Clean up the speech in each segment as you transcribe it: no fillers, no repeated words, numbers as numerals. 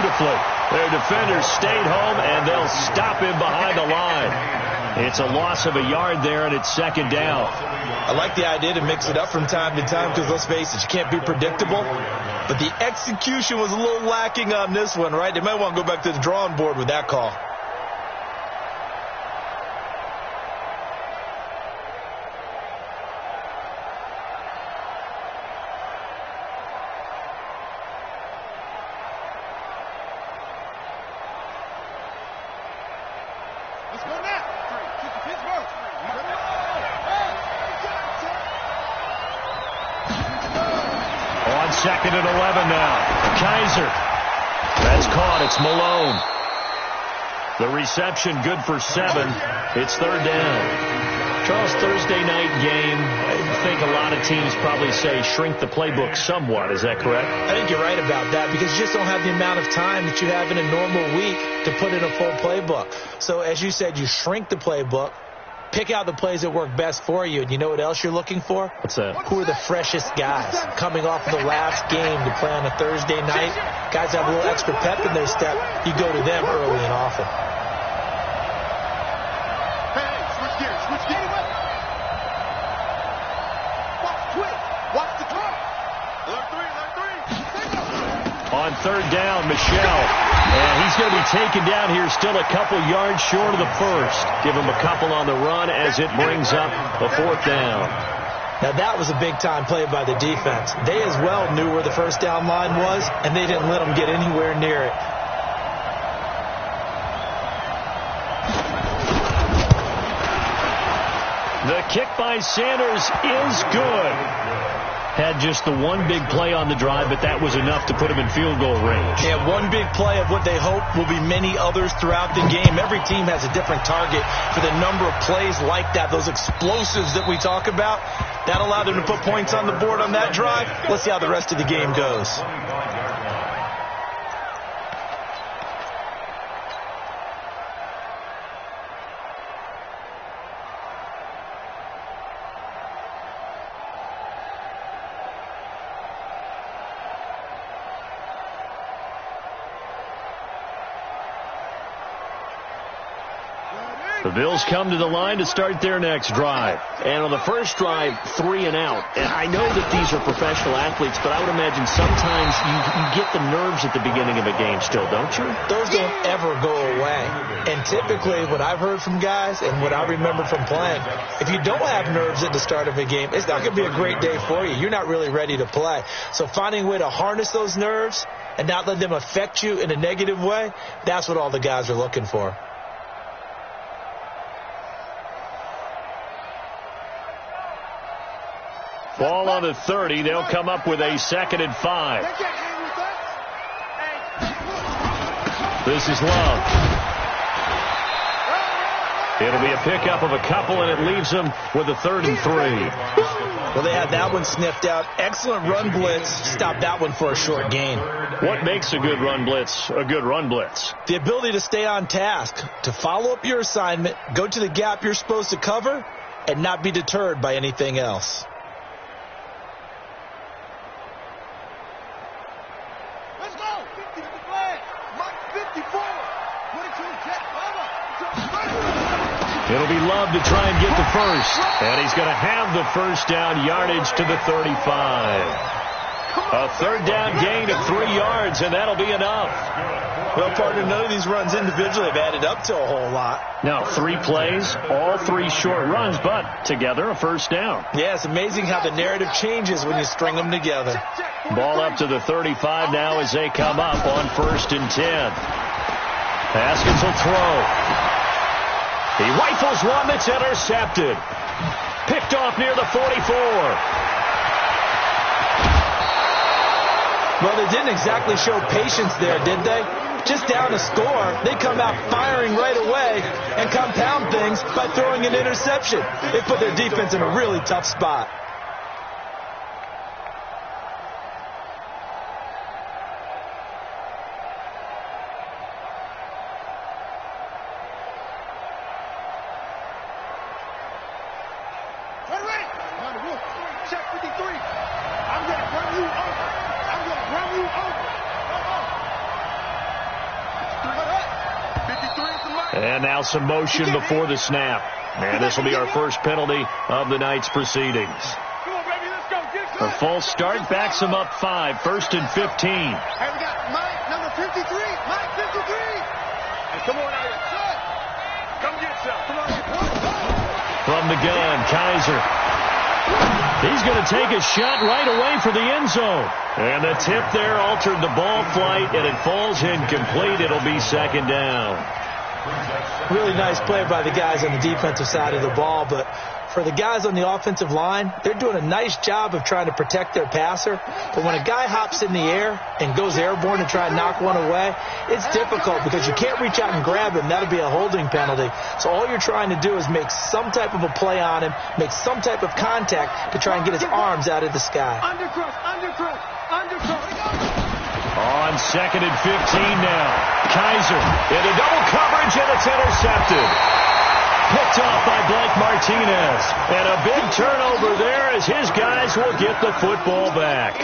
beautifully. Their defenders stayed home, and they'll stop him behind the line. It's a loss of a yard there, and it's second down. I like the idea to mix it up from time to time because, let's face it, you can't be predictable. But the execution was a little lacking on this one, right? They might want to go back to the drawing board with that call. Second and 11 now. Kaiser. That's caught. It's Malone. The reception good for 7. It's third down. Charles, Thursday night game, I think a lot of teams probably say shrink the playbook somewhat. Is that correct? I think you're right about that because you just don't have the amount of time that you have in a normal week to put in a full playbook. So as you said, you shrink the playbook. Pick out the plays that work best for you. And you know what else you're looking for? What's that? Who are the freshest guys coming off of the last game to play on a Thursday night? Guys have a little extra pep in their step. You go to them early and often. Hey, switch gears, switch gears. Watch the clock. Alert 3. On third down, Michelle. And he's going to be taken down here, still a couple yards short of the first. Give him a couple on the run as it brings up the fourth down. Now, that was a big-time play by the defense. They as well knew where the first down line was, and they didn't let them get anywhere near it. The kick by Sanders is good. Had just the one big play on the drive, but that was enough to put him in field goal range. Yeah, one big play of what they hope will be many others throughout the game. Every team has a different target for the number of plays like that, those explosives that we talk about. That allowed them to put points on the board on that drive. Let's see how the rest of the game goes. The Bills come to the line to start their next drive. And on the first drive, 3 and out. And I know that these are professional athletes, but I would imagine sometimes you get the nerves at the beginning of a game still, don't you? Those don't ever go away. And typically what I've heard from guys and what I remember from playing, if you don't have nerves at the start of a game, it's not going to be a great day for you. You're not really ready to play. So finding a way to harness those nerves and not let them affect you in a negative way, that's what all the guys are looking for. Ball on the 30. They'll come up with a 2nd and 5. This is Love. It'll be a pickup of a couple, and it leaves them with a 3rd and 3. Well, they had that one sniffed out. Excellent run blitz. Stop that one for a short gain. What makes a good run blitz a good run blitz? The ability to stay on task, to follow up your assignment, go to the gap you're supposed to cover, and not be deterred by anything else. It'll be Love to try and get the first. And he's going to have the first down, yardage to the 35. A 3rd down gain of 3 yards, and that'll be enough. Well, partner, none of these runs individually have added up to a whole lot. Now, 3 plays, all 3 short runs, but together a first down. Yeah, it's amazing how the narrative changes when you string them together. Ball up to the 35 now as they come up on 1st and 10. Haskins will throw. He rifles one that's intercepted. Picked off near the 44. Well, they didn't exactly show patience there, did they? Just down a score, they come out firing right away and compound things by throwing an interception. They put their defense in a really tough spot. And now some motion before the snap. And this will be our first penalty of the night's proceedings. A false start backs him up 5, 1st and 15. Hey, we got Mike, number 53. Mike, 53. Hey, come on out here. Come get some. Come on. From the gun, Kaiser. He's going to take a shot right away for the end zone. And the tip there altered the ball flight, and it falls incomplete. It'll be 2nd down. Really nice play by the guys on the defensive side of the ball, but for the guys on the offensive line, they're doing a nice job of trying to protect their passer. But when a guy hops in the air and goes airborne and try and knock one away, it's difficult because you can't reach out and grab him. That'll be a holding penalty. So all you're trying to do is make some type of a play on him, make some type of contact to try and get his arms out of the sky. Undercross. On 2nd and 15 now. Kaiser into double coverage, and it's intercepted. Picked off by Blake Martinez. And a big turnover there as his guys will get the football back.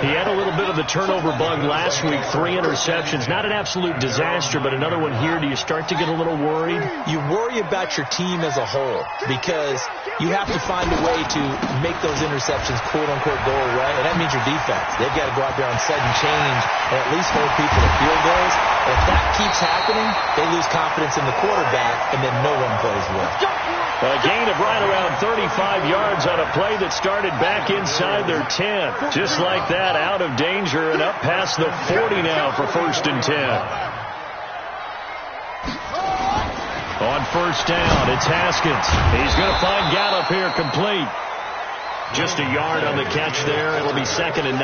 He had a little bit of the turnover bug last week, 3 interceptions. Not an absolute disaster, but another one here. Do you start to get a little worried? You worry about your team as a whole because you have to find a way to make those interceptions, quote-unquote, go away, and that means your defense. They've got to go out there on sudden change and at least hold people to field goals. And if that keeps happening, they lose confidence in the quarterback, and then no one plays well. A gain of right around 35 yards on a play that started back inside their 10. Just like that, out of danger and up past the 40 now for 1st and 10. On 1st down, it's Haskins. He's going to find Gallup here complete. Just a yard on the catch there. It'll be 2nd and 9.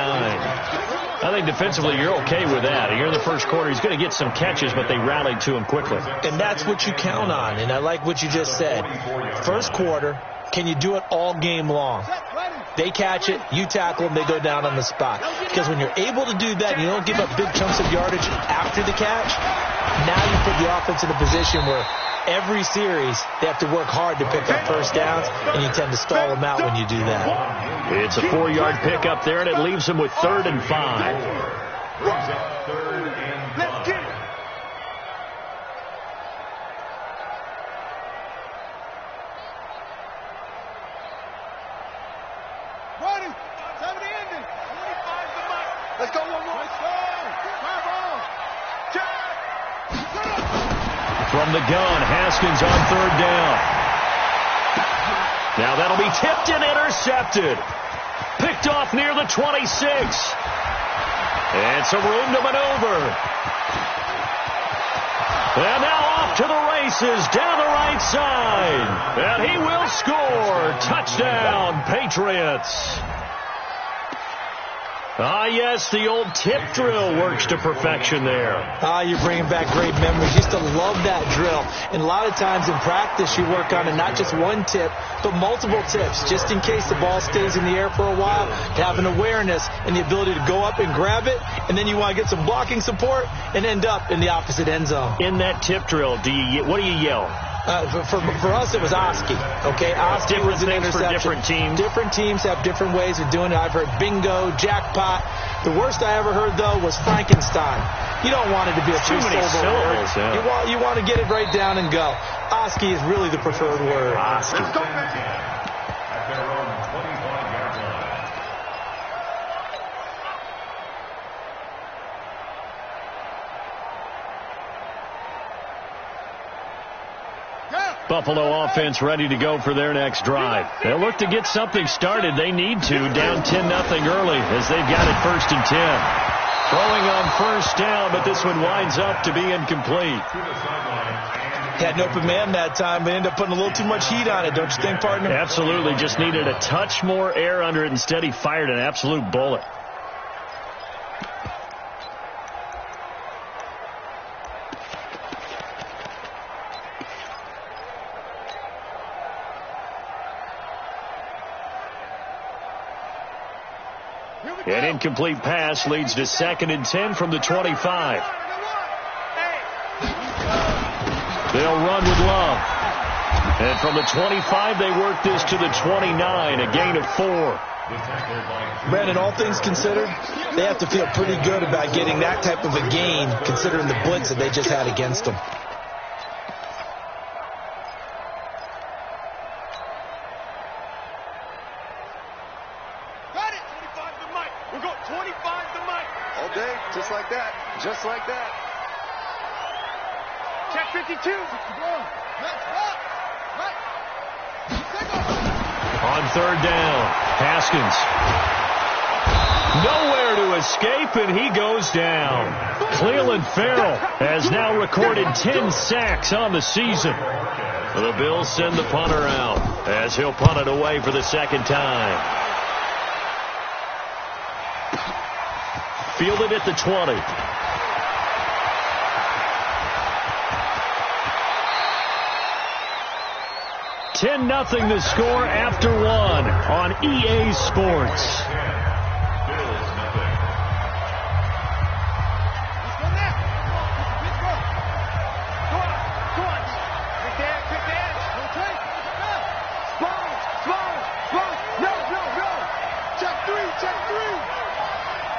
I think defensively you're okay with that. Here in the first quarter, he's going to get some catches, but they rallied to him quickly. And that's what you count on, and I like what you just said. First quarter, can you do it all game long? They catch it, you tackle them, they go down on the spot. Because when you're able to do that and you don't give up big chunks of yardage after the catch, now you put the offense in a position where every series they have to work hard to pick up first downs, and you tend to stall them out when you do that. It's a 4-yard pickup there, and it leaves them with 3rd and 5. Let's get it. Running. 70 ending. 25 to Mike. Let's go one more. Let's go. Five on. Jack. From the gun, Haskins on 3rd down. Now that'll be tipped and intercepted. Picked off near the 26. And some room to maneuver. And now off to the races down the right side. And he will score. Touchdown, Patriots. Ah, yes, the old tip drill works to perfection there. Ah, you're bringing back great memories. Used to love that drill. And a lot of times in practice, you work on it, not just one tip, but multiple tips, just in case the ball stays in the air for a while, to have an awareness and the ability to go up and grab it, and then you want to get some blocking support and end up in the opposite end zone. In that tip drill, what do you yell? For us, it was Oski. Okay, Oski was an interception. For different teams. Different teams have different ways of doing it. I've heard bingo, jackpot. The worst I ever heard, though, was Frankenstein. You don't want it to be a too many syllables. Yeah. You want to get it right down and go. Oski is really the preferred word. Oski. Buffalo offense ready to go for their next drive. They'll look to get something started. They need to, down 10-0 early as they've got it 1st and 10. Throwing on 1st down, but this one winds up to be incomplete. Had an open man that time, but ended up putting a little too much heat on it, don't you think, partner? Absolutely. Just needed a touch more air under it. Instead, he fired an absolute bullet. An incomplete pass leads to 2nd and 10 from the 25. They'll run with Love. And from the 25, they work this to the 29, a gain of 4. Brandon, all things considered, they have to feel pretty good about getting that type of a gain, considering the blitz that they just had against them. Just like that. Check 52. On third down, Haskins. Nowhere to escape, and he goes down. Clelin Ferrell has now recorded 10 sacks on the season. The Bills send the punter out as he'll punt it away for the second time. Fielded at the 20. $10-0 the score after one on EA Sports.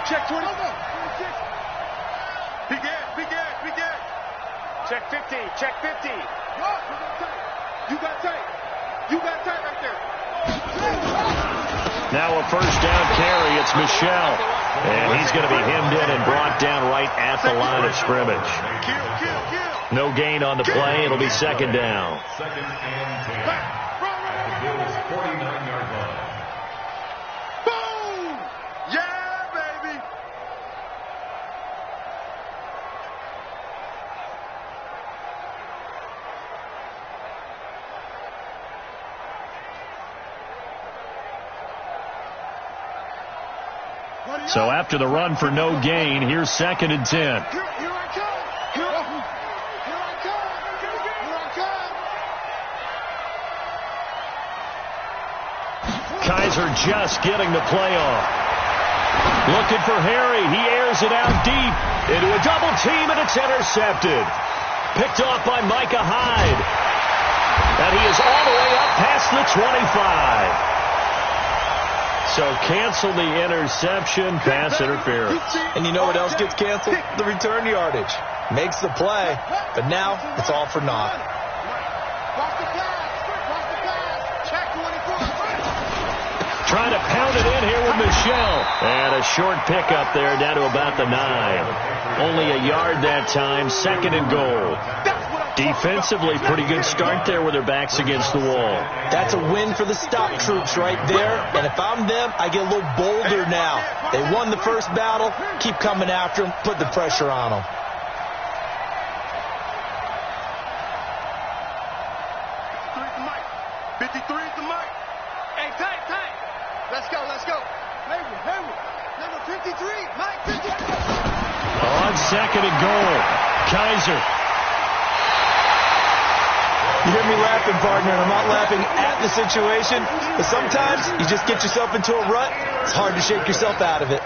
Check 20. Big Ed. Check 50. Check 50. You got tight right there. Now a first down carry. It's Michel. And he's going to be hemmed in and brought down right at the line of scrimmage. No gain on the play. It'll be second down. Second and 10. The Bills' 49-yard line. Boom! Yeah, baby! So after the run for no gain, here's second and 10. Here I come! Kaiser just getting the play off. Looking for Harry. He airs it out deep into a double team, and it's intercepted. Picked off by Micah Hyde. And he is all the way up past the 25. So cancel the interception, pass interference. And you know what else gets canceled? The return yardage. Makes the play, but now it's all for naught. Check 24. Trying to pound it in here with Michel. And a short pickup there down to about the 9. Only a yard that time, second and goal. Defensively, pretty good start there with their backs against the wall. That's a win for the stock troops right there. And if I'm them, I get a little bolder now. They won the first battle. Keep coming after them. Put the pressure on them. 53 is the mic. Hey, tight. Let's go. Hayward. Number 53, Mike 53. On second and goal, Kaiser. You hear me laughing, partner, and I'm not laughing at the situation, but sometimes you just get yourself into a rut. It's hard to shake yourself out of it.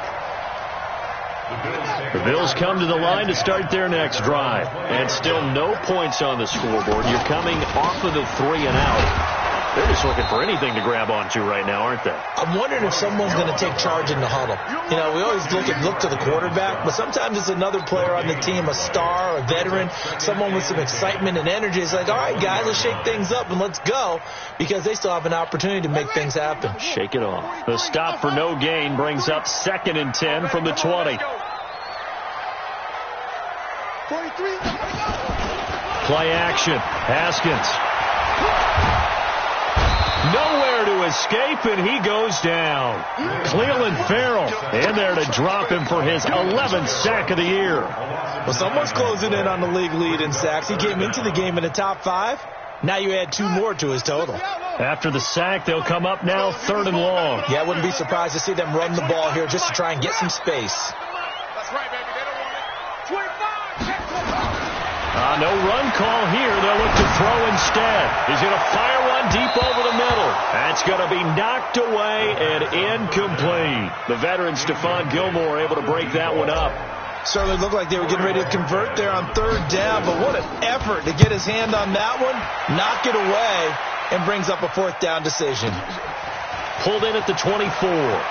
The Bills come to the line to start their next drive. And still no points on the scoreboard. You're coming off of the 3 and out. They're just looking for anything to grab onto right now, aren't they? I'm wondering if someone's going to take charge in the huddle. You know, we always look to the quarterback, but sometimes it's another player on the team, a star, a veteran, someone with some excitement and energy. It's like, all right, guys, let's shake things up and let's go, because they still have an opportunity to make things happen. Shake it off. The stop for no gain brings up second and 10 from the 20. 43. Play action. Haskins. Nowhere to escape, and he goes down. Clelin Ferrell in there to drop him for his 11th sack of the year. Well, someone's closing in on the league lead in sacks. He came into the game in the top 5. Now you add 2 more to his total. After the sack, they'll come up now third and long. Yeah, I wouldn't be surprised to see them run the ball here just to try and get some space. That's right, baby. They don't want it. 25. No run call here. They'll look to throw instead. He's going to fire one deep over the middle. That's going to be knocked away and incomplete. The veteran Stephon Gilmore able to break that one up. Certainly looked like they were getting ready to convert there on third down, but what an effort to get his hand on that one, knock it away, and brings up a fourth down decision. Pulled in at the 24.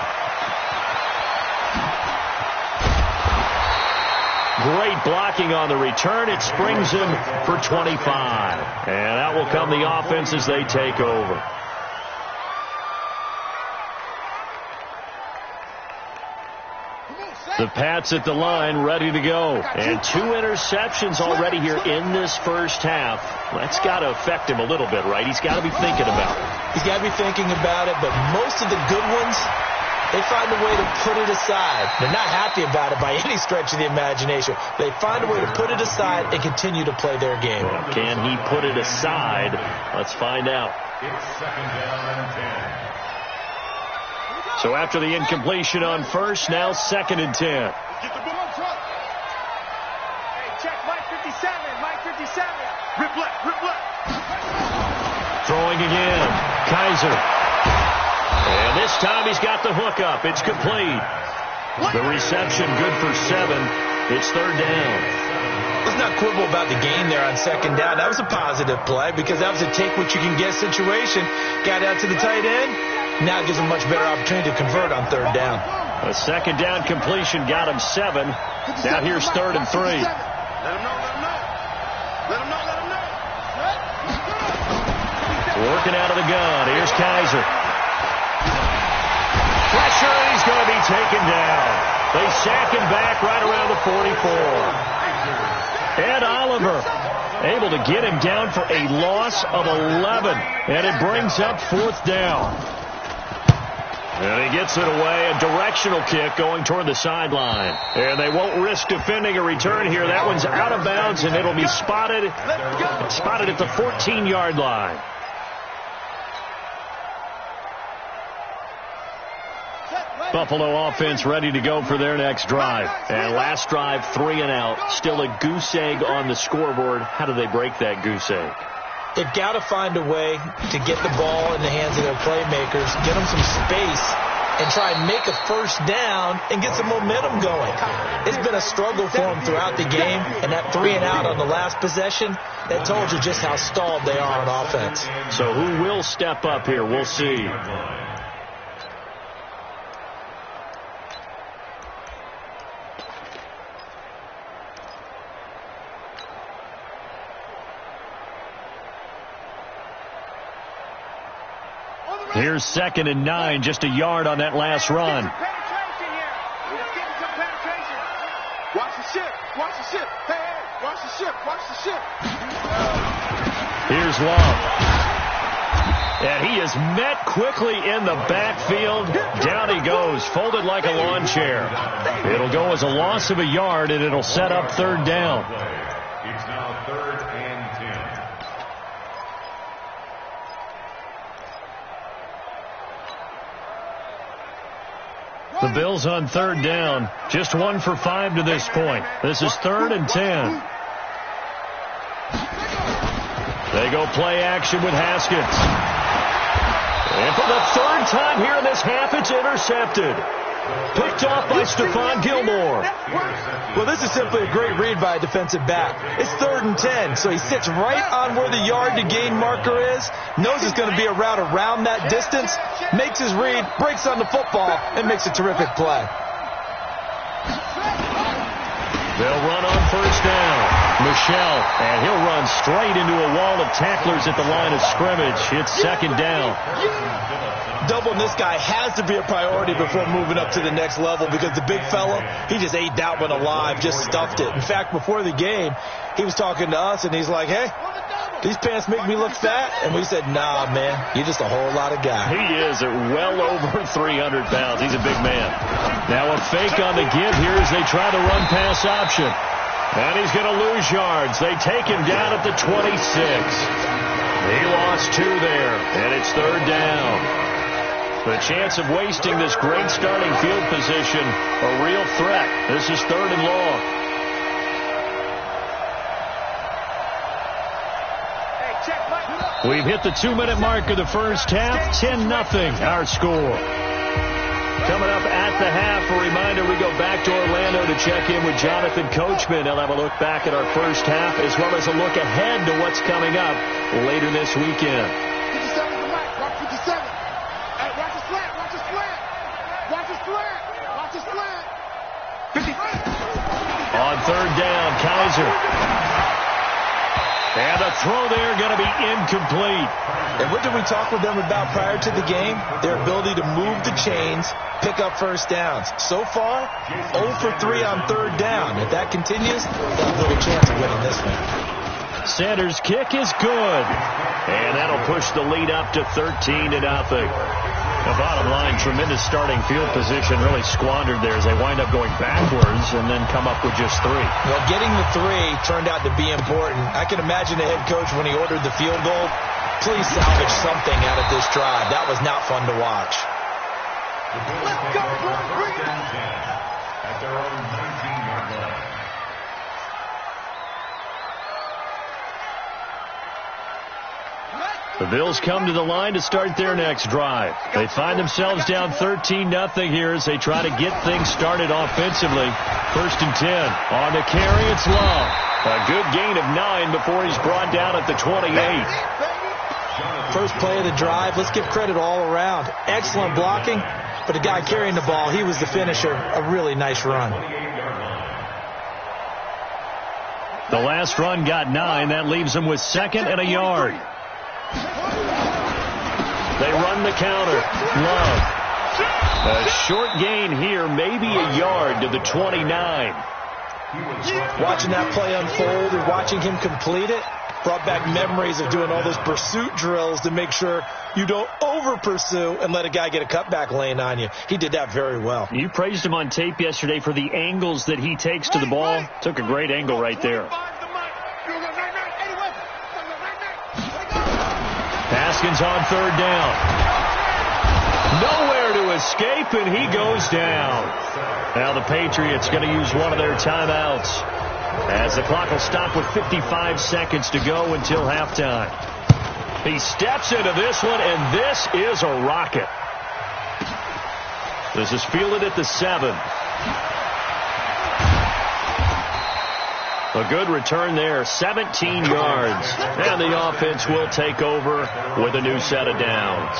Great blocking on the return. It springs him for 25. And that will come the offense as they take over. The Pats at the line, ready to go. And 2 interceptions already here in this first half. That's got to affect him a little bit, right? He's got to be thinking about it. He's got to be thinking about it, but most of the good ones, they find a way to put it aside. They're not happy about it by any stretch of the imagination. They find a way to put it aside and continue to play their game. Can he put it aside? Let's find out. It's 2nd down and 10. So after the incompletion on first, now 2nd and 10. Get the ball up front. Hey, check Mike 57. Mike 57. Rip left. Rip left. Throwing again. Kaiser. And this time he's got the hook up. It's complete. The reception good for 7. It's 3rd down. Let's not quibble about the gain there on 2nd down. That was a positive play because that was a take-what-you-can-get situation. Got out to the tight end. Now gives him a much better opportunity to convert on 3rd down. A 2nd down completion got him 7. Now here's 3rd and 3. Let him know. Let him know. Let him know. Let him know. Working out of the gun. Here's Kaiser. Pressure. He's going to be taken down. They sack him back right around the 44. Ed Oliver able to get him down for a loss of 11. And it brings up 4th down. And he gets it away, a directional kick going toward the sideline. And they won't risk defending a return here. That one's out of bounds, and it'll be spotted at the 14-yard line. Buffalo offense ready to go for their next drive. And last drive, 3 and out. Still a goose egg on the scoreboard. How do they break that goose egg? They've got to find a way to get the ball in the hands of their playmakers, get them some space, and try and make a first down and get some momentum going. It's been a struggle for them throughout the game, and that 3 and out on the last possession, that told you just how stalled they are on offense. So who will step up here? We'll see. Here's 2nd and 9, just a yard on that last run. Watch the ship. Watch the ship. Hey, watch the ship. Watch the ship. Here's Love. And he is met quickly in the backfield. Down he goes, folded like a lawn chair. It'll go as a loss of a yard, and it'll set up 3rd down. It's now 3rd and 10. The Bills on 3rd down. Just 1 for 5 to this point. This is 3rd and 10. They go play action with Haskins. And for the 3rd time here in this half, it's intercepted. Picked off by Stephon Gilmore. Well, this is simply a great read by a defensive back. It's 3rd and 10, so he sits right on where the yard to gain marker is, knows it's going to be a route around that distance, makes his read, breaks on the football, and makes a terrific play. They'll run on 1st down. Michel, and he'll run straight into a wall of tacklers at the line of scrimmage. It's 2nd down. Doubling this guy has to be a priority before moving up to the next level because the big fella, he just ate that one alive, just stuffed it. In fact, before the game, he was talking to us, and he's like, hey, these pants make me look fat. And we said, nah, man, you're just a whole lot of guy. He is at well over 300 pounds. He's a big man. Now a fake on the give here as they try the run-pass option. And he's going to lose yards. They take him down at the 26. He lost 2 there, and it's 3rd down. The chance of wasting this great starting field position, a real threat. This is 3rd and long. We've hit the 2-minute mark of the first half. 10-0 our score. Coming up at the half, a reminder, we go back to Orlando to check in with Jonathan Coachman. He'll have a look back at our first half as well as a look ahead to what's coming up later this weekend. 57 is the mic. Watch 57. Hey, watch the slant. Watch the slant. Watch the slant. Watch the slant. 50. On 3rd down, Kaiser. And the throw there going to be incomplete. And what did we talk with them about prior to the game? Their ability to move the chains, pick up first downs. So far, 0 for 3 on third down. If that continues, they'll have little chance of winning this one. Sanders' kick is good. And that'll push the lead up to 13-0. The bottom line, tremendous starting field position, really squandered there as they wind up going backwards and then come up with just 3. Well, getting the 3 turned out to be important. I can imagine the head coach when he ordered the field goal, please salvage something out of this drive. That was not fun to watch. Let's go, bring it. At their own 19-yard line. The Bills come to the line to start their next drive. They find themselves down 13-0 here as they try to get things started offensively. 1st and 10. On the carry, it's Love. A good gain of 9 before he's brought down at the 28. First play of the drive, let's give credit all around. Excellent blocking, but the guy carrying the ball, he was the finisher. A really nice run. The last run got 9. That leaves them with 2nd and a yard. They run the counter. Love. A short gain here, maybe a yard to the 29. Watching that play unfold and watching him complete it brought back memories of doing all those pursuit drills to make sure you don't over-pursue and let a guy get a cutback lane on you. He did that very well. You praised him on tape yesterday for the angles that he takes to the ball. Took a great angle right there. Haskins on 3rd down. Nowhere to escape, and he goes down. Now the Patriots going to use one of their timeouts as the clock will stop with 55 seconds to go until halftime. He steps into this one, and this is a rocket. This is fielded at the 7. A good return there, 17 yards. And the offense will take over with a new set of downs.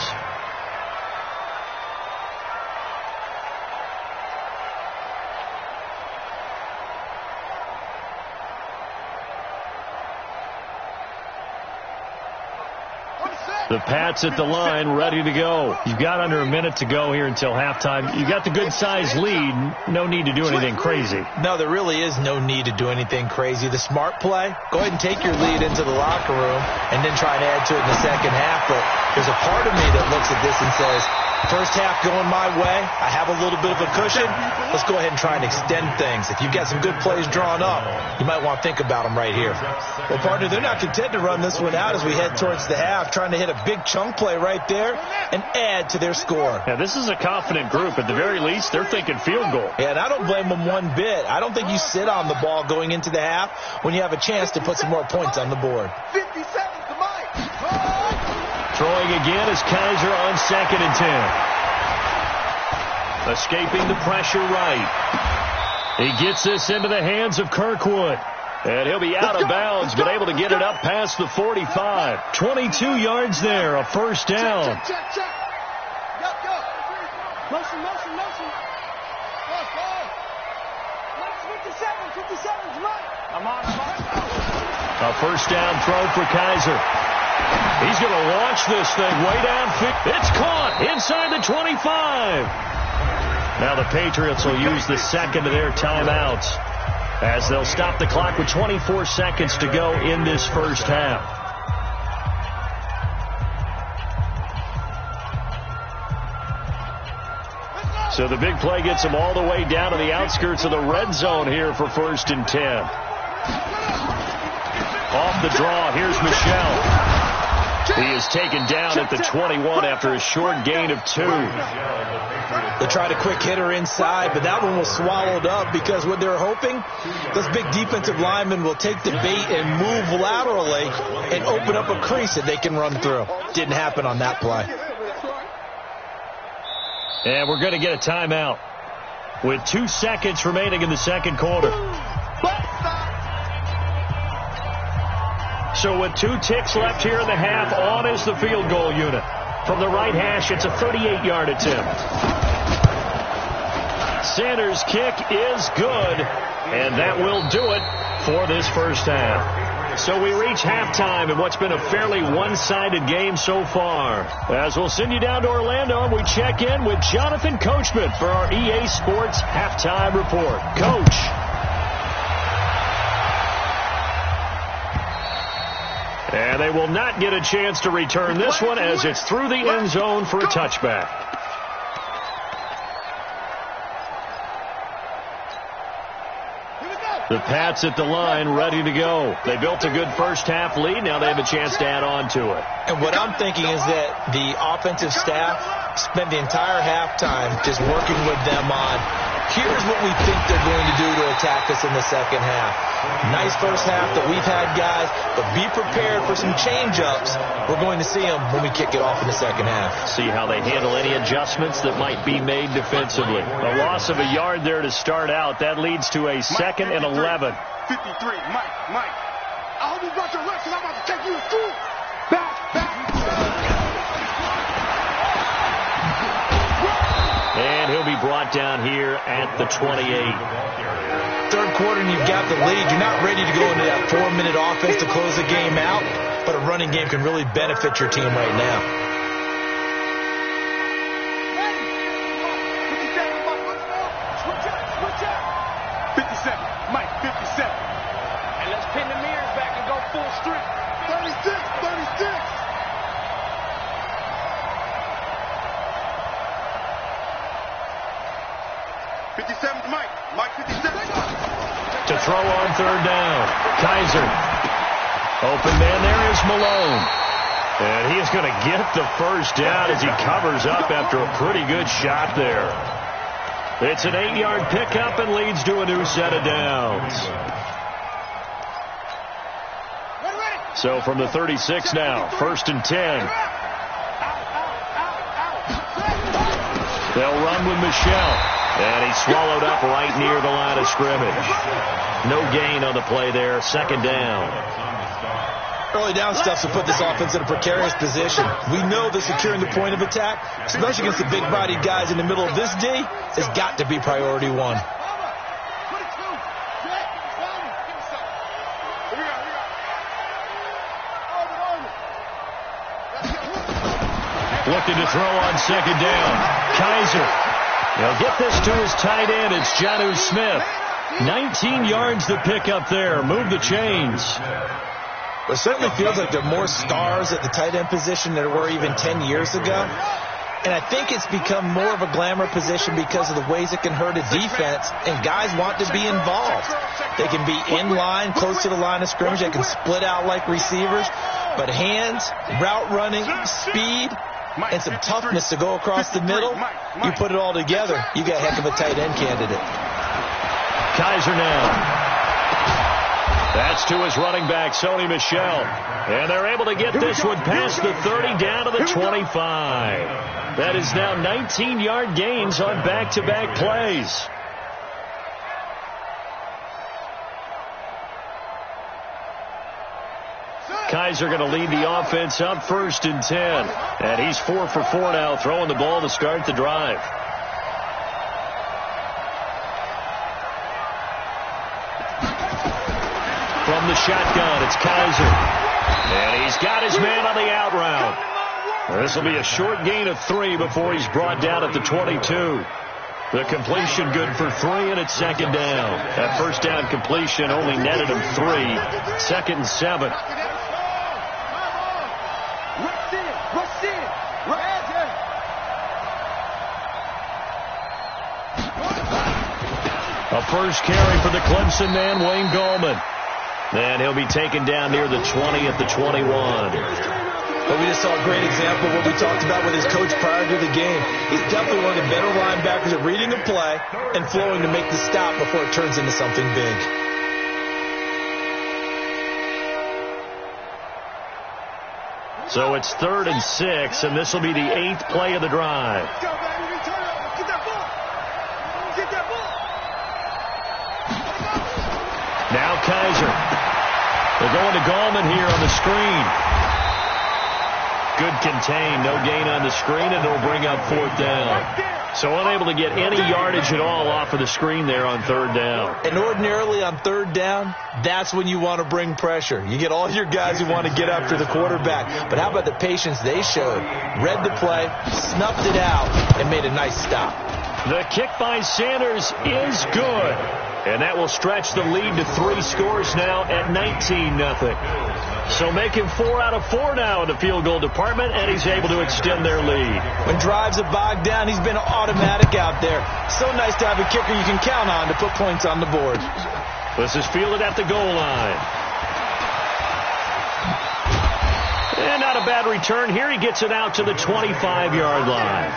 The Pats at the line, ready to go. You've got under a minute to go here until halftime. You got the good-sized lead. No need to do anything crazy. No, there really is no need to do anything crazy. The smart play, go ahead and take your lead into the locker room and then try and add to it in the second half. But there's a part of me that looks at this and says, first half going my way, I have a little bit of a cushion. Let's go ahead and try and extend things. If you've got some good plays drawn up, you might want to think about them right here. Well, partner, they're not content to run this one out as we head towards the half, trying to hit a big chunk play right there and add to their score. Yeah, this is a confident group. At the very least, they're thinking field goal. Yeah, and I don't blame them one bit. I don't think you sit on the ball going into the half when you have a chance to put some more points on the board. 50 seconds to Mike. Throwing again is Kaiser on 2nd and 10. Escaping the pressure right. He gets this into the hands of Kirkwood. And he'll be out of bounds, but able to get it up past the 45. 22 yards there, a first down. Check. Go. Motion. Mike's 57's Mike. I'm on. A first down throw for Kaiser. He's going to launch this thing way downfield. It's caught inside the 25. Now the Patriots will use the second of their timeouts as they'll stop the clock with 24 seconds to go in this first half. So the big play gets them all the way down to the outskirts of the red zone here for 1st and 10. Off the draw, here's Michel. He is taken down at the 21 after a short gain of 2. They tried a quick hitter inside, but that one was swallowed up because what they're hoping, those big defensive linemen will take the bait and move laterally and open up a crease that they can run through. Didn't happen on that play. And we're going to get a timeout with 2 seconds remaining in the second quarter. So with 2 ticks left here in the half, on is the field goal unit. From the right hash, it's a 38-yard attempt. Sanders' kick is good, and that will do it for this first half. So we reach halftime in what's been a fairly one-sided game so far. As we'll send you down to Orlando, and we check in with Jonathan Coachman for our EA Sports Halftime Report. Coach. And they will not get a chance to return this one as it's through the end zone for a touchback. The Pats at the line, ready to go. They built a good first-half lead. Now they have a chance to add on to it. And what I'm thinking is that the offensive staff spent the entire halftime just working with them on, here's what we think they're going to do to attack us in the second half. Nice first half that we've had, guys, but be prepared for some change-ups. We're going to see them when we kick it off in the second half. See how they handle any adjustments that might be made defensively. A loss of a yard there to start out. That leads to a 2nd and 11. 53, Mike. I hope you brought your rest, because I'm about to take you to school. Back. And he'll be brought down here at the 28. Third quarter and you've got the lead. You're not ready to go into that 4-minute offense to close the game out, but a running game can really benefit your team right now. Mike, 57. And let's pin the mirrors back and go full strength. 36. 57's Mike. Mike 57. To throw on third down. Kaiser. Open man there is Malone. And he is going to get the first down as he covers up after a pretty good shot there. It's an 8-yard pickup and leads to a new set of downs. So from the 36 now, 1st and 10. They'll run with Michelle. And he's swallowed up right near the line of scrimmage. No gain on the play there. 2nd down. Early down stuff to put this offense in a precarious position. We know that securing the point of attack, especially against the big-bodied guys in the middle of this D, has got to be priority one. Looking to throw on 2nd down. Kaiser. They'll get this to his tight end. It's Jonnu Smith. 19 yards to pick up there. Move the chains. It certainly feels like there are more stars at the tight end position than there were even 10 years ago. And I think it's become more of a glamour position because of the ways it can hurt a defense, and guys want to be involved. They can be in line, close to the line of scrimmage. They can split out like receivers. But hands, route running, speed, and some toughness to go across the middle, you put it all together, you got a heck of a tight end candidate. Kaiser now. That's to his running back, Sony Michel. And they're able to get this one past the 30 down to the 25. That is now 19-yard gains on back-to-back plays. Kaiser going to lead the offense up 1st and 10. And he's 4 for 4 now, throwing the ball to start the drive. From the shotgun, it's Kaiser. And he's got his man on the out route. This will be a short gain of 3 before he's brought down at the 22. The completion good for 3, and it's 2nd down. That first down completion only netted him 3. 2nd and 7. A first carry for the Clemson man, Wayne Gallman. And he'll be taken down near the 20 at the 21. But we just saw a great example of what we talked about with his coach prior to the game. He's definitely one of the better linebackers at reading a play and flowing to make the stop before it turns into something big. So it's 3rd and 6, and this will be the 8th play of the drive. Now Kaiser. They're going to Gallman here on the screen. Good contain. No gain on the screen, and it'll bring up 4th down. So unable to get any yardage at all off of the screen there on third down. And ordinarily on third down, that's when you want to bring pressure. You get all your guys who want to get after the quarterback. But how about the patience they showed? Read the play, snuffed it out, and made a nice stop. The kick by Sanders is good. And that will stretch the lead to 3 scores now at 19-0. So making 4 out of 4 now in the field goal department, and he's able to extend their lead. When drives are bogged down, he's been automatic out there. So nice to have a kicker you can count on to put points on the board. This is fielded at the goal line. And not a bad return here. He gets it out to the 25-yard line.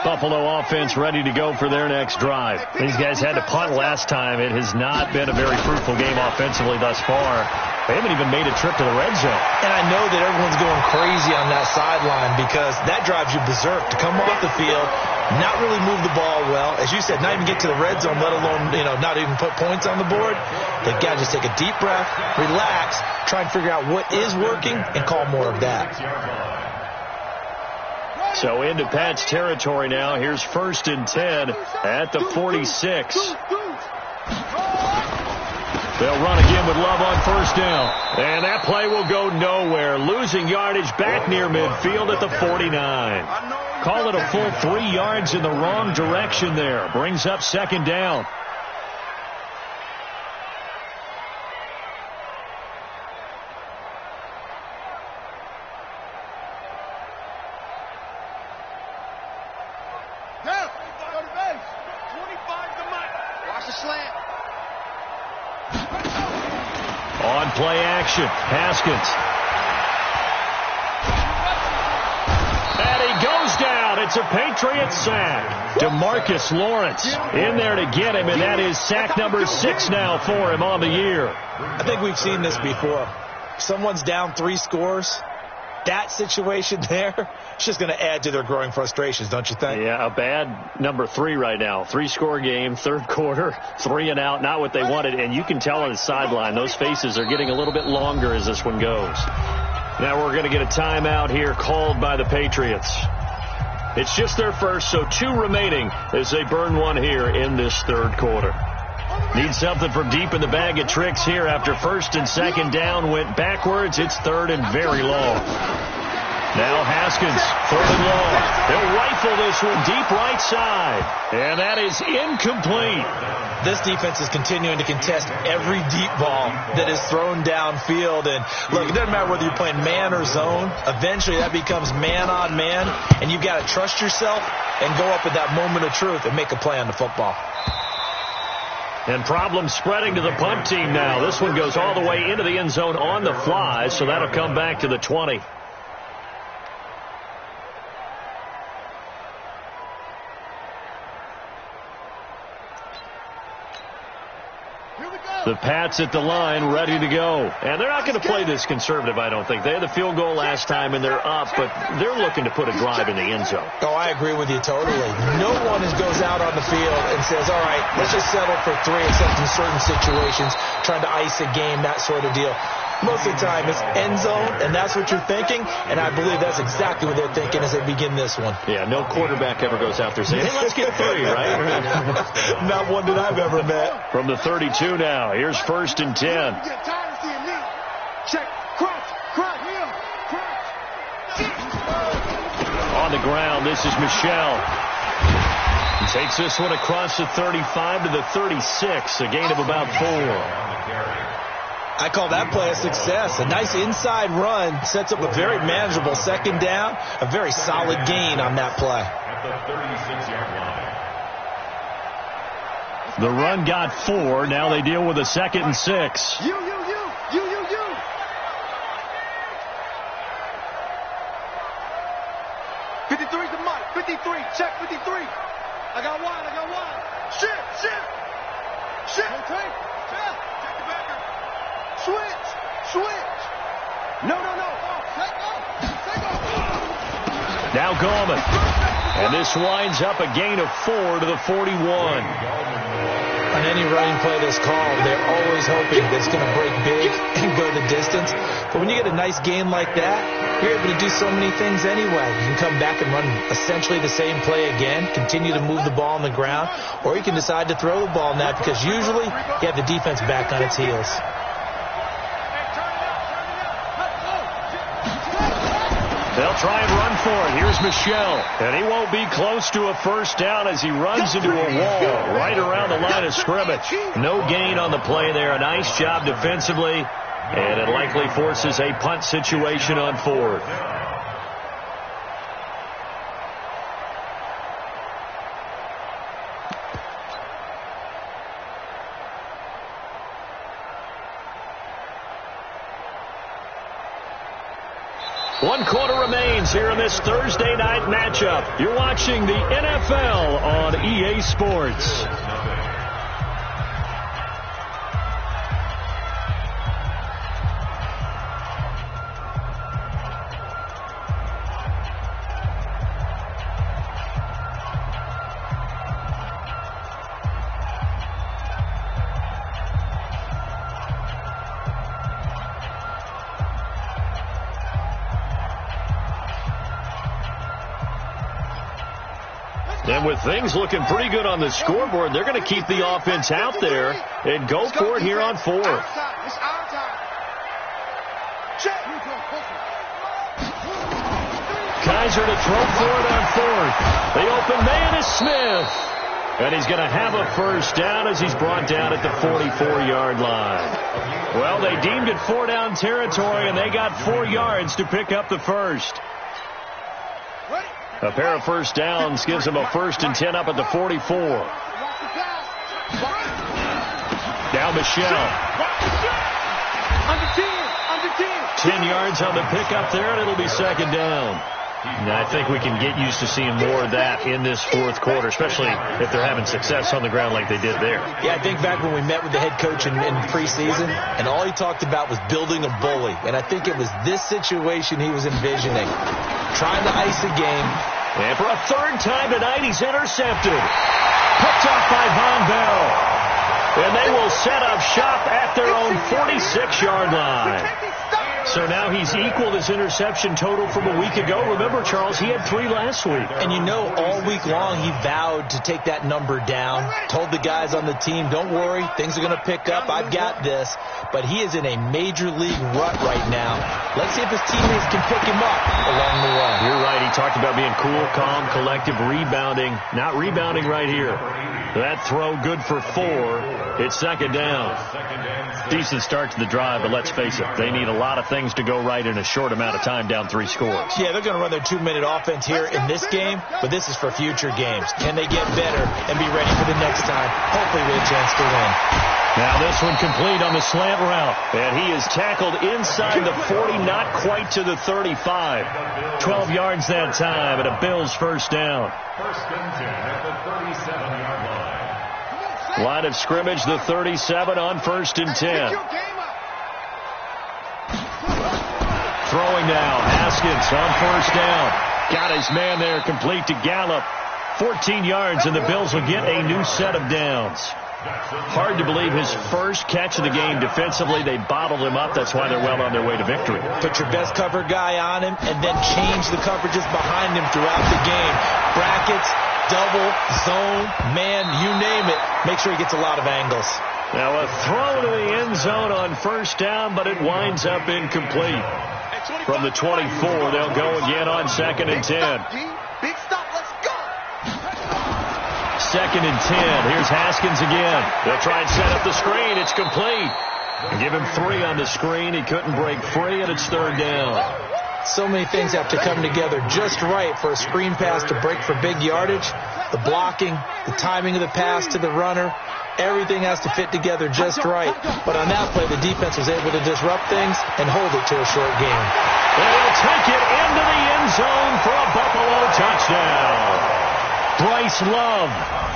Buffalo offense ready to go for their next drive. These guys had to punt last time. It has not been a very fruitful game offensively thus far. They haven't even made a trip to the red zone. And I know that everyone's going crazy on that sideline because that drives you berserk to come off the field, not really move the ball well. As you said, not even get to the red zone, let alone, not even put points on the board. They've got to just take a deep breath, relax, try and figure out what is working, and call more of that. So into Pat's territory now. Here's 1st and 10 at the 46. They'll run again with Love on 1st down. And that play will go nowhere. Losing yardage back near midfield at the 49. Call it a full 3 yards in the wrong direction there. Brings up 2nd down. On play action, Haskins. And he goes down. It's a Patriot sack. DeMarcus Lawrence in there to get him, and that is sack number 6 now for him on the year. I think we've seen this before. Someone's down 3 scores. That situation there, it's just going to add to their growing frustrations, don't you think? Yeah, a bad number 3 right now. 3-score game, 3rd quarter, 3 and out, not what they wanted. And you can tell on the sideline, those faces are getting a little bit longer as this one goes. Now we're going to get a timeout here called by the Patriots. It's just their first, so 2 remaining as they burn one here in this 3rd quarter. Need something from deep in the bag of tricks here after 1st and 2nd down went backwards. It's 3rd and very long. Now Haskins, 3rd and long. They'll rifle this one deep right side. And that is incomplete. This defense is continuing to contest every deep ball that is thrown downfield. And look, it doesn't matter whether you're playing man or zone. Eventually that becomes man on man. And you've got to trust yourself and go up at that moment of truth and make a play on the football. And problems spreading to the punt team now. This one goes all the way into the end zone on the fly, so that'll come back to the 20. The Pats at the line, ready to go. And they're not going to play this conservative, I don't think. They had the field goal last time, and they're up, but they're looking to put a drive in the end zone. Oh, I agree with you totally. No one goes out on the field and says, all right, let's just settle for 3, except in certain situations, trying to ice a game, that sort of deal. Most of the time, it's end zone, and that's what you're thinking, and I believe that's exactly what they're thinking as they begin this one. Yeah, no quarterback ever goes out there saying, hey, let's get 3, right? Not one that I've ever met. From the 32 now, here's 1st and 10. Check, cross, heel, On the ground, this is Michel. He takes this one across the 35 to the 36, a gain of about 4. I call that play a success. A nice inside run sets up a very manageable 2nd down. A very solid gain on that play. At the 36-yard line. The run got 4. Now they deal with a 2nd and 6. You. 53's the mic. 53. Check 53. I got wide. Shit. Okay. Check the backer. Switch. No. Take off. Now Gallman. And this winds up a gain of 4 to the 41. On any running play that's called, they're always hoping that it's going to break big and go the distance. But when you get a nice gain like that, you're able to do so many things anyway. You can come back and run essentially the same play again, continue to move the ball on the ground, or you can decide to throw the ball now because usually you have the defense back on its heels. They'll try and run for it. Here's Michel. And he won't be close to a first down as he runs into a wall right around the line of scrimmage. No gain on the play there. A nice job defensively. And it likely forces a punt situation on fourth. One quarter remains here in this Thursday night matchup. You're watching the NFL on EA Sports. And with things looking pretty good on the scoreboard, they're going to keep the offense out there and go for it here on fourth. Kaiser to throw for it on fourth. They open man is Smith. And he's going to have a first down as he's brought down at the 44-yard line. Well, they deemed it 4-down territory, and they got 4 yards to pick up the first. A pair of first downs gives them a 1st and 10 up at the 44. Now Michel. 10 yards on the pickup there, and it'll be 2nd down. And I think we can get used to seeing more of that in this fourth quarter, especially if they're having success on the ground like they did there. Yeah, I think back when we met with the head coach in preseason, and all he talked about was building a bully. And I think it was this situation he was envisioning. Trying to ice a game. And for a 3rd time tonight, he's intercepted. Picked off by Von Bell. And they will set up shop at their own 46-yard line. So now he's equaled his interception total from a week ago. Remember, Charles, he had 3 last week. And you know, all week long he vowed to take that number down. Told the guys on the team, don't worry, things are going to pick up. I've got this. But he is in a major league rut right now. Let's see if his teammates can pick him up along the way. You're right. He talked about being cool, calm, collective, rebounding. Not rebounding right here. That throw good for 4. It's 2nd down. Decent start to the drive, but let's face it, they need a lot of things to go right in a short amount of time, down 3 scores. Yeah, they're going to run their 2-minute offense here in this game, but this is for future games. Can they get better and be ready for the next time? Hopefully with a chance to win. Now this one complete on the slant route, and he is tackled inside the 40, not quite to the 35. 12 yards that time, and a Bills first down. 1st and 10 at the 37-yard line. Line of scrimmage, the 37 on 1st and 10. Throwing now, Haskins on 1st down. Got his man there, complete to Gallup. 14 yards, and the Bills will get a new set of downs. Hard to believe his first catch of the game defensively. They bottled him up. That's why they're well on their way to victory. Put your best cover guy on him and then change the coverages behind him throughout the game. Brackets, double, zone, man, you name it. Make sure he gets a lot of angles. Now a throw to the end zone on 1st down, but it winds up incomplete. From the 24, they'll go again on 2nd and 10. Big stop, let's go. 2nd and 10. Here's Haskins again. They'll try and set up the screen. It's complete. Give him 3 on the screen. He couldn't break free, and it's 3rd down. So many things have to come together just right for a screen pass to break for big yardage. The blocking, the timing of the pass to the runner, everything has to fit together just right. But on that play, the defense was able to disrupt things and hold it to a short game. They'll take it into the end zone for a Buffalo touchdown. Bryce Love,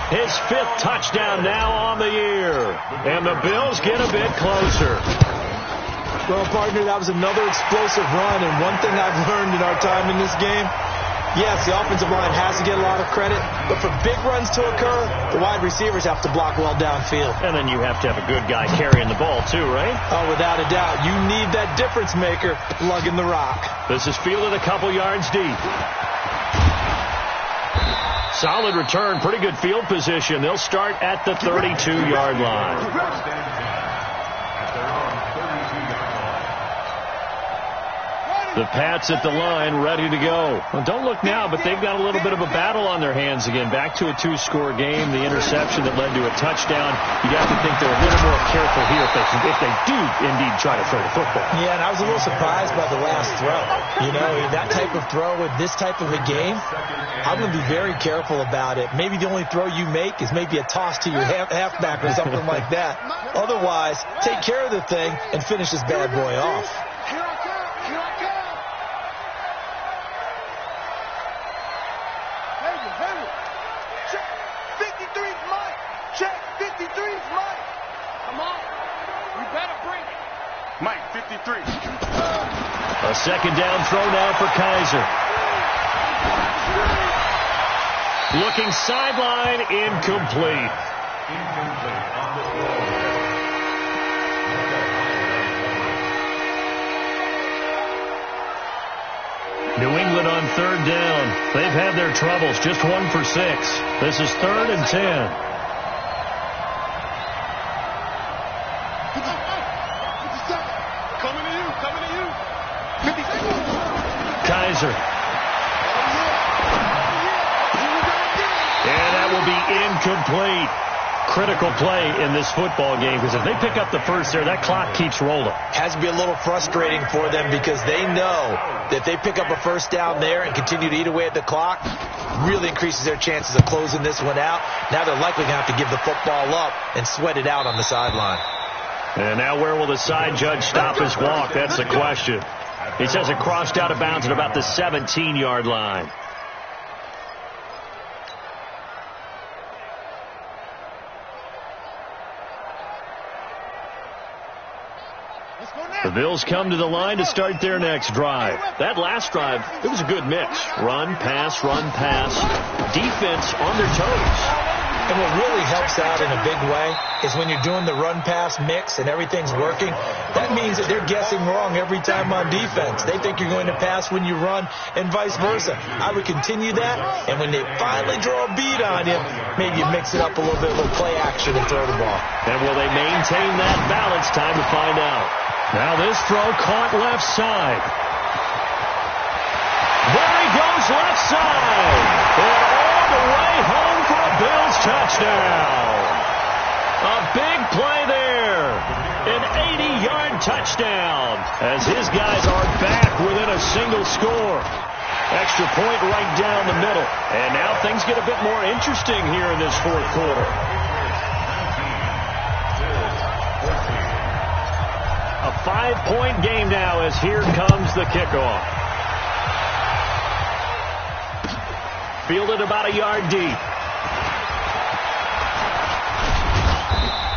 his 5th touchdown now on the year. And the Bills get a bit closer. Well, partner, that was another explosive run, and one thing I've learned in our time in this game, Yes, the offensive line has to get a lot of credit, but for big runs to occur, the wide receivers have to block well downfield. And then you have to have a good guy carrying the ball, too, right? Oh, without a doubt. You need that difference maker lugging the rock. This is fielded a couple yards deep. Solid return, pretty good field position. They'll start at the 32-yard line. The Pats at the line, ready to go. Well, don't look now, but they've got a little bit of a battle on their hands again. Back to a two-score game. The interception that led to a touchdown. You got to think they're a little more careful here if they do indeed try to throw the football. Yeah, and I was a little surprised by the last throw. You know, that type of throw in this type of a game, I'm going to be very careful about it. Maybe the only throw you make is maybe a toss to your halfback or something like that. Otherwise, take care of the thing and finish this bad boy off. Here I come. Here I come. Check. 53's Mike. Check. 53's Mike. Come on. You better bring it. Mike, 53. A second down throw now for Kaiser. Looking sideline, incomplete. New England on third down. They've had their troubles. Just 1 for 6. This is 3rd and 10. Coming to you. Coming to you. 50. Kaiser. And that will be incomplete. Critical play in this football game, because if they pick up the first there, that clock keeps rolling. Has to be a little frustrating for them because they know that if they pick up a first down there and continue to eat away at the clock, really increases their chances of closing this one out. Now they're likely going to have to give the football up and sweat it out on the sideline. And now where will the side judge stop his walk? That's the question. He says it crossed out of bounds at about the 17-yard line. The Bills come to the line to start their next drive. That last drive, it was a good mix. Run, pass, defense on their toes. And what really helps out in a big way is when you're doing the run-pass mix and everything's working, that means that they're guessing wrong every time on defense. They think you're going to pass when you run and vice versa. I would continue that, and when they finally draw a beat on you, maybe you mix it up a little bit, a little play action and throw the ball. And will they maintain that balance? Time to find out. Now this throw caught left side. There he goes left side. And all the way home for a Bills touchdown. A big play there. An 80-yard touchdown as his guys are back within a single score. Extra point right down the middle. And now things get a bit more interesting here in this fourth quarter. A 5-point game now as here comes the kickoff. Fielded about a yard deep.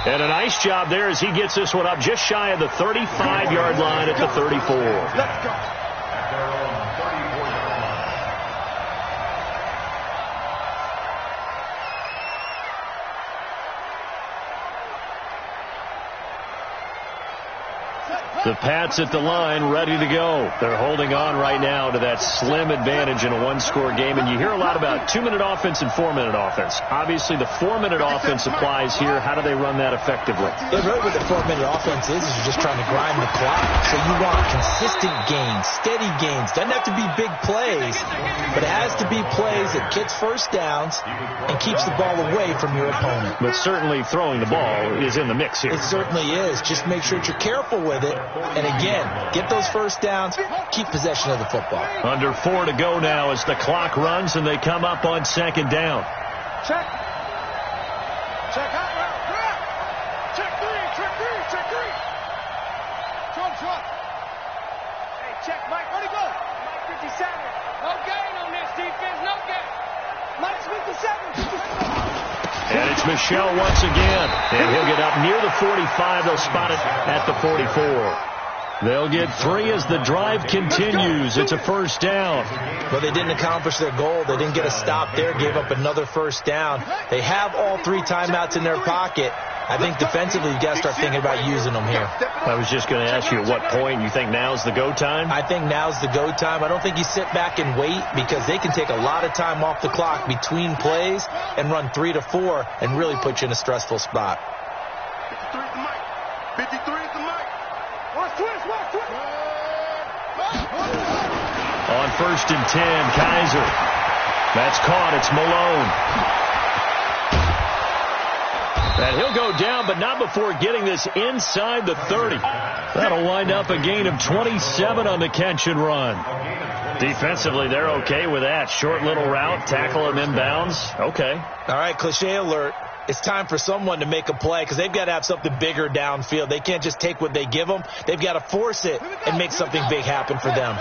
And a nice job there as he gets this one up just shy of the 35-yard line at the 34. Let's go. The Pats at the line, ready to go. They're holding on right now to that slim advantage in a one-score game. And you hear a lot about 2-minute offense and 4-minute offense. Obviously, the 4-minute offense applies here. How do they run that effectively? Yeah, really what the 4-minute offense is you're just trying to grind the clock. So you want consistent gains, steady gains. Doesn't have to be big plays, but it has to be plays that gets first downs and keeps the ball away from your opponent. But certainly throwing the ball is in the mix here. It certainly is. Just make sure that you're careful with it. And again, get those first downs, keep possession of the football. Under 4 to go now as the clock runs and they come up on second down. Check. Check out route. Check 3. Check 3. Trump. Hey, check Mike. Where'd he go? Mike 57. No gain on this defense. No gain. Mike's 57. And it's Michelle once again. And he'll get up near the 45. They'll spot it at the 44. They'll get 3 as the drive continues. It's a first down. Well, they didn't accomplish their goal. They didn't get a stop there, gave up another first down. They have all 3 timeouts in their pocket. I think defensively you've got to start thinking about using them here. I was just going to ask you at what point you think now's the go time? I think now's the go time. I don't think you sit back and wait because they can take a lot of time off the clock between plays and run 3 to 4 and really put you in a stressful spot. 53 is the mic. 53 is the mic. Watch twist, watch twist. On 1st and 10, Kaiser. That's caught. It's Malone. And he'll go down, but not before getting this inside the 30. That'll wind up a gain of 27 on the catch and run. Defensively, they're okay with that. Short little route, tackle him inbounds. Okay. All right, cliche alert. It's time for someone to make a play because they've got to have something bigger downfield. They can't just take what they give them. They've got to force it and make something big happen for them.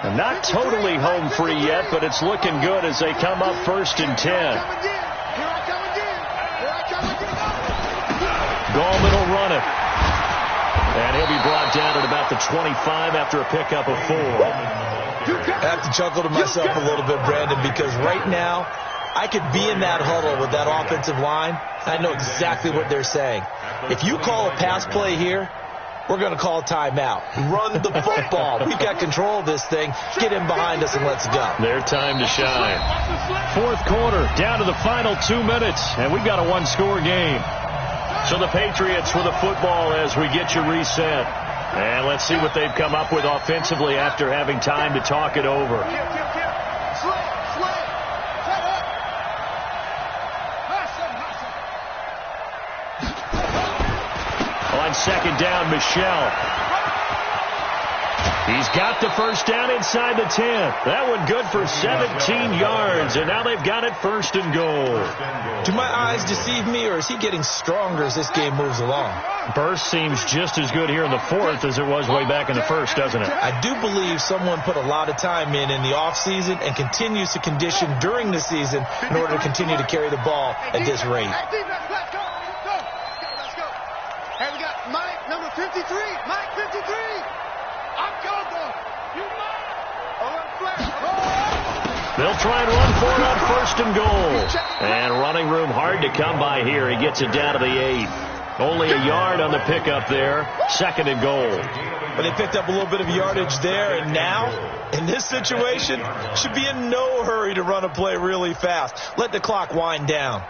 And not totally home free yet, but it's looking good as they come up 1st and 10. Gallman will run it. And he'll be brought down at about the 25 after a pickup of 4. I have to chuckle to myself a little bit, Brandon, because right now I could be in that huddle with that offensive line. I know exactly what they're saying. If you call a pass play here, we're going to call a timeout. Run the football. We've got control of this thing. Get in behind us and let's go. Their time to shine. 4th quarter, down to the final 2 minutes, and we've got a 1-score game. So the Patriots with the football as we get you reset. And let's see what they've come up with offensively after having time to talk it over. On 2nd down, Michel. He's got the first down inside the 10. That one good for 17 yards, and now they've got it 1st and goal. Do my eyes deceive me, or is he getting stronger as this game moves along? Burst seems just as good here in the 4th as it was way back in the 1st, doesn't it? I do believe someone put a lot of time in the offseason and continues to condition during the season in order to continue to carry the ball at this rate. Let's go. Hey, we got Mike, number 53. Mike, 53. I'm going. You Mike. They'll try and run for it on 1st and goal. And running room hard to come by here. He gets it down to the 8. Only a yard on the pickup there. 2nd and goal. But they picked up a little bit of yardage there, and now, in this situation, should be in no hurry to run a play really fast. Let the clock wind down.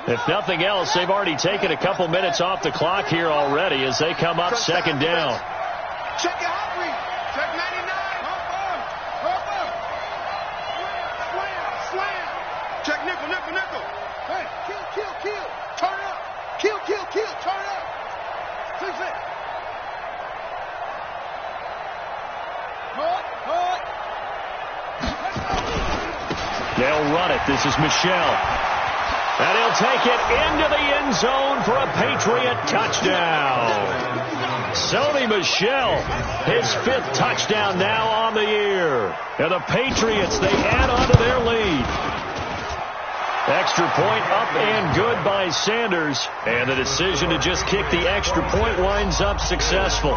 If nothing else, they've already taken a couple minutes off the clock here already as they come up 2nd down. Check your hot read. Check 99. Slam. Check nickel. Hey, kill. Turn up. Kill. Turn up. 6 it. Hold. They'll run it. This is Michel. And he'll take it into the end zone for a Patriot touchdown. Sony Michel, his 5th touchdown now on the year. And the Patriots, they add on to their lead. Extra point up and good by Sanders. And the decision to just kick the extra point winds up successful.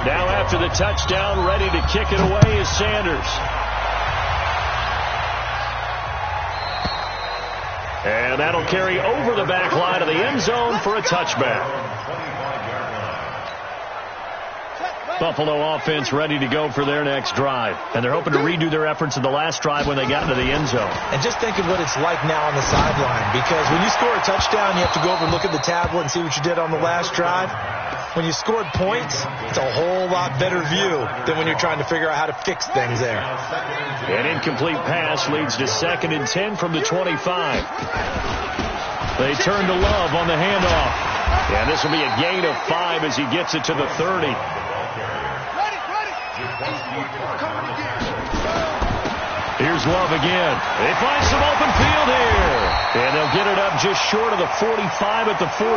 Now after the touchdown, ready to kick it away is Sanders. And that'll carry over the back line of the end zone for a touchback. Buffalo offense ready to go for their next drive. And they're hoping to redo their efforts in the last drive when they got into the end zone. And just think of what it's like now on the sideline. Because when you score a touchdown, you have to go over and look at the tablet and see what you did on the last drive. When you scored points, it's a whole lot better view than when you're trying to figure out how to fix things there. An incomplete pass leads to 2nd and 10 from the 25. They turn to Love on the handoff. And this will be a gain of 5 as he gets it to the 30. Here's Love again. They find some open field here. And they'll get it up just short of the 45 at the 44.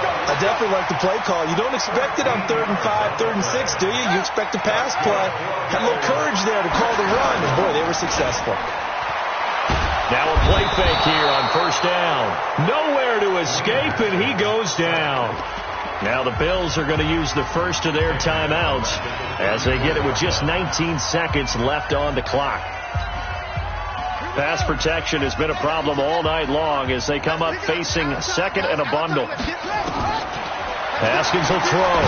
I definitely like the play call. You don't expect it on 3rd and 5, 3rd and 6, do you? You expect a pass play. Had a little courage there to call the run, and boy, they were successful. Now a play fake here on 1st down. Nowhere to escape, and he goes down. Now the Bills are going to use the first of their timeouts as they get it with just 19 seconds left on the clock. Pass protection has been a problem all night long as they come up facing 2nd and a bundle. Haskins will throw.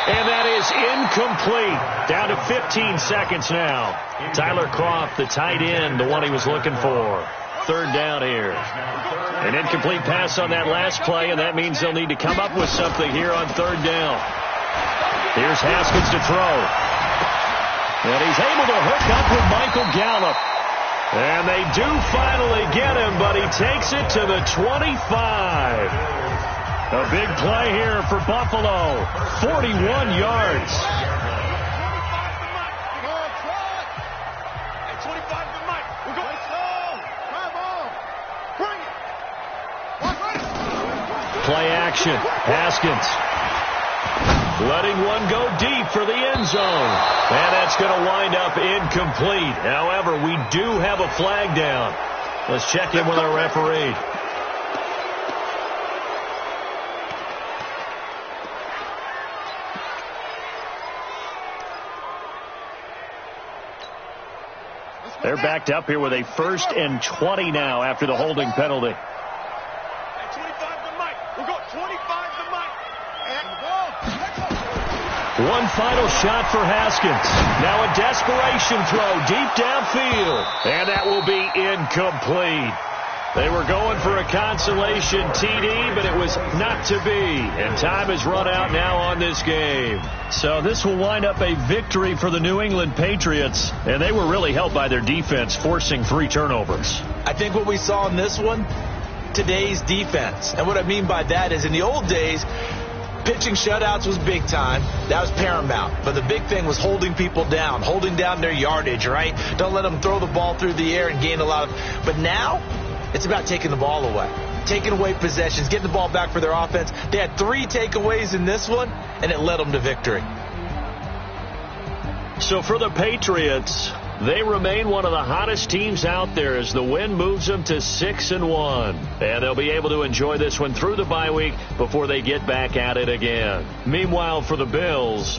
And that is incomplete. Down to 15 seconds now. Tyler Croft, the tight end, the one he was looking for. 3rd down here. An incomplete pass on that last play, and that means they'll need to come up with something here on 3rd down. Here's Haskins to throw. And he's able to hook up with Michael Gallup. And they do finally get him, but he takes it to the 25. A big play here for Buffalo. 41 yards. Play action. Haskins letting one go deep for the end zone. And that's going to wind up incomplete. However, we do have a flag down. Let's check in with our referee. They're backed up here with a 1st and 20 now after the holding penalty. One final shot for Haskins. Now a desperation throw deep downfield. And that will be incomplete. They were going for a consolation TD, but it was not to be. And time has run out now on this game. So this will wind up a victory for the New England Patriots. And they were really helped by their defense, forcing 3 turnovers. I think what we saw in this one, today's defense. And what I mean by that is in the old days, pitching shutouts was big time. That was paramount. But the big thing was holding people down, holding down their yardage, right? Don't let them throw the ball through the air and gain a lot of... But now, it's about taking the ball away. Taking away possessions, getting the ball back for their offense. They had 3 takeaways in this one, and it led them to victory. So for the Patriots, they remain one of the hottest teams out there as the win moves them to 6-1. And they'll be able to enjoy this one through the bye week before they get back at it again. Meanwhile, for the Bills...